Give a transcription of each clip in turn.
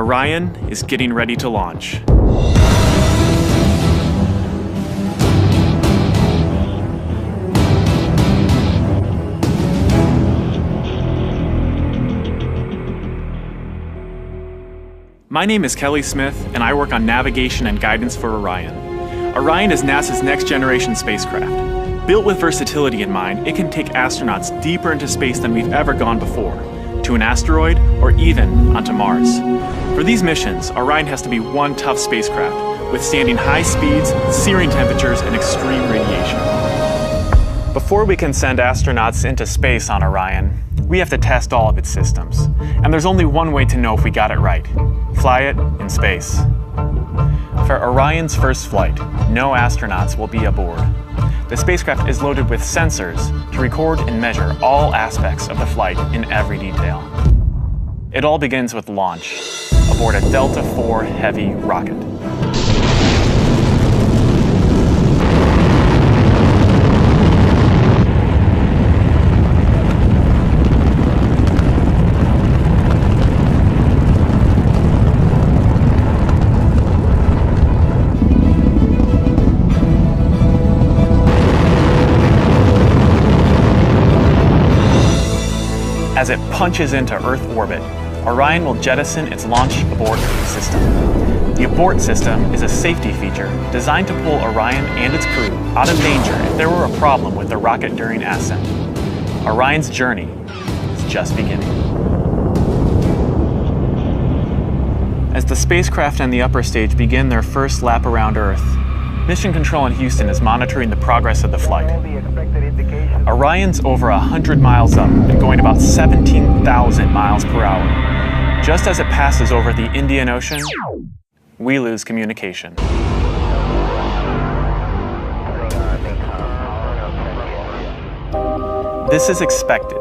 Orion is getting ready to launch. My name is Kelly Smith, and I work on navigation and guidance for Orion. Orion is NASA's next-generation spacecraft. Built with versatility in mind, it can take astronauts deeper into space than we've ever gone before, to an asteroid or even onto Mars. For these missions, Orion has to be one tough spacecraft, withstanding high speeds, searing temperatures, and extreme radiation. Before we can send astronauts into space on Orion, we have to test all of its systems. And there's only one way to know if we got it right: fly it in space. For Orion's first flight, no astronauts will be aboard. The spacecraft is loaded with sensors to record and measure all aspects of the flight in every detail. It all begins with launch aboard a Delta IV Heavy rocket. As it punches into Earth orbit, Orion will jettison its launch abort system. The abort system is a safety feature designed to pull Orion and its crew out of danger if there were a problem with the rocket during ascent. Orion's journey is just beginning. As the spacecraft and the upper stage begin their first lap around Earth, Mission Control in Houston is monitoring the progress of the flight. Orion's over 100 miles up and going about 17,000 miles per hour. Just as it passes over the Indian Ocean, we lose communication. This is expected.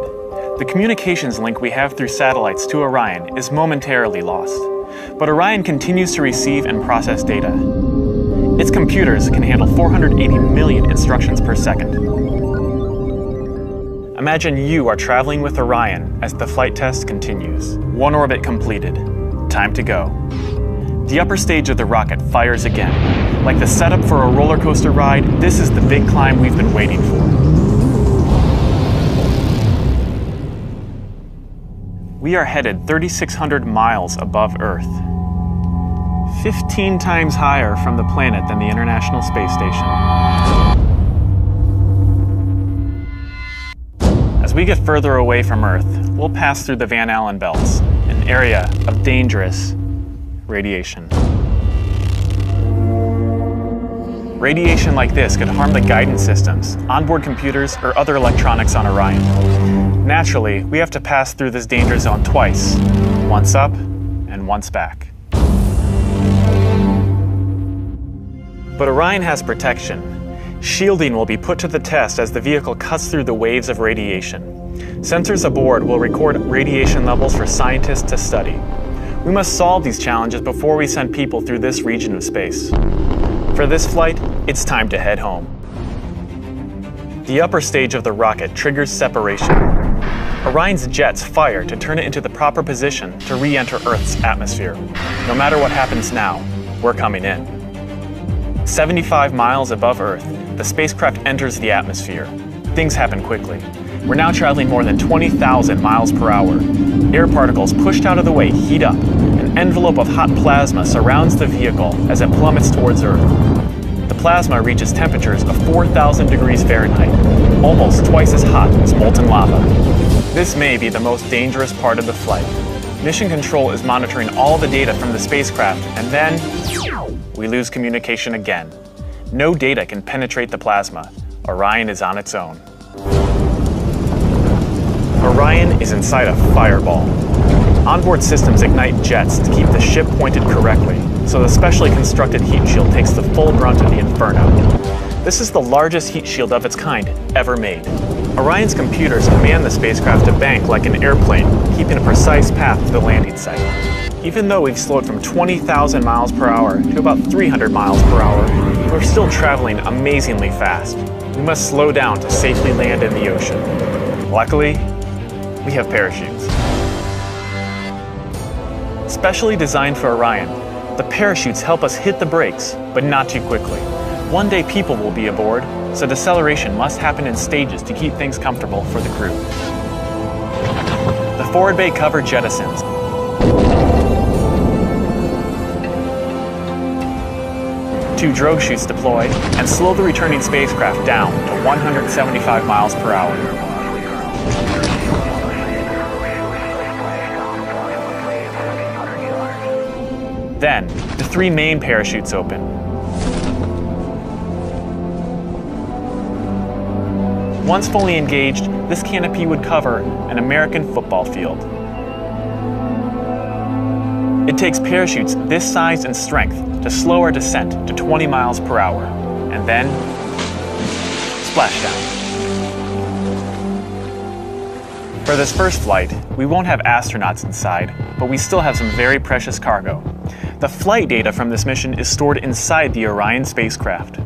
The communications link we have through satellites to Orion is momentarily lost, but Orion continues to receive and process data. Its computers can handle 480 million instructions per second. Imagine you are traveling with Orion as the flight test continues. One orbit completed. Time to go. The upper stage of the rocket fires again. Like the setup for a roller coaster ride, this is the big climb we've been waiting for. We are headed 3,600 miles above Earth. 15 times higher from the planet than the International Space Station. As we get further away from Earth, we'll pass through the Van Allen belts, an area of dangerous radiation. Radiation like this could harm the guidance systems, onboard computers, or other electronics on Orion. Naturally, we have to pass through this danger zone twice, once up and once back. But Orion has protection. Shielding will be put to the test as the vehicle cuts through the waves of radiation. Sensors aboard will record radiation levels for scientists to study. We must solve these challenges before we send people through this region of space. For this flight, it's time to head home. The upper stage of the rocket triggers separation. Orion's jets fire to turn it into the proper position to re-enter Earth's atmosphere. No matter what happens now, we're coming in. 75 miles above Earth, the spacecraft enters the atmosphere. Things happen quickly. We're now traveling more than 20,000 miles per hour. Air particles pushed out of the way heat up. An envelope of hot plasma surrounds the vehicle as it plummets towards Earth. The plasma reaches temperatures of 4,000 degrees Fahrenheit, almost twice as hot as molten lava. This may be the most dangerous part of the flight. Mission Control is monitoring all the data from the spacecraft, and then we lose communication again. No data can penetrate the plasma. Orion is on its own. Orion is inside a fireball. Onboard systems ignite jets to keep the ship pointed correctly, so the specially constructed heat shield takes the full brunt of the inferno. This is the largest heat shield of its kind ever made. Orion's computers command the spacecraft to bank like an airplane, keeping a precise path to the landing site. Even though we've slowed from 20,000 miles per hour to about 300 miles per hour, we're still traveling amazingly fast. We must slow down to safely land in the ocean. Luckily, we have parachutes. Specially designed for Orion, the parachutes help us hit the brakes, but not too quickly. One day people will be aboard, so deceleration must happen in stages to keep things comfortable for the crew. The forward bay cover jettisons. Two drogue chutes deploy and slow the returning spacecraft down to 175 miles per hour. Then, the three main parachutes open. Once fully engaged, this canopy would cover an American football field. It takes parachutes this size and strength to slow our descent to 20 miles per hour, and then splashdown. For this first flight, we won't have astronauts inside, but we still have some very precious cargo. The flight data from this mission is stored inside the Orion spacecraft.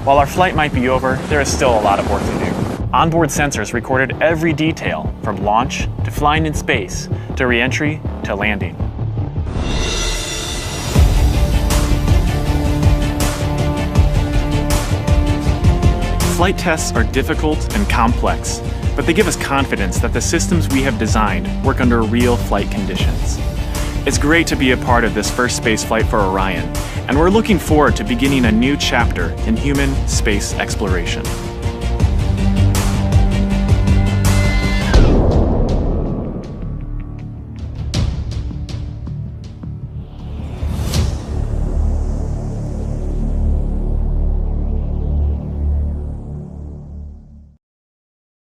While our flight might be over, there is still a lot of work to do. Onboard sensors recorded every detail, from launch to flying in space, to re-entry to landing. Flight tests are difficult and complex, but they give us confidence that the systems we have designed work under real flight conditions. It's great to be a part of this first space flight for Orion, and we're looking forward to beginning a new chapter in human space exploration.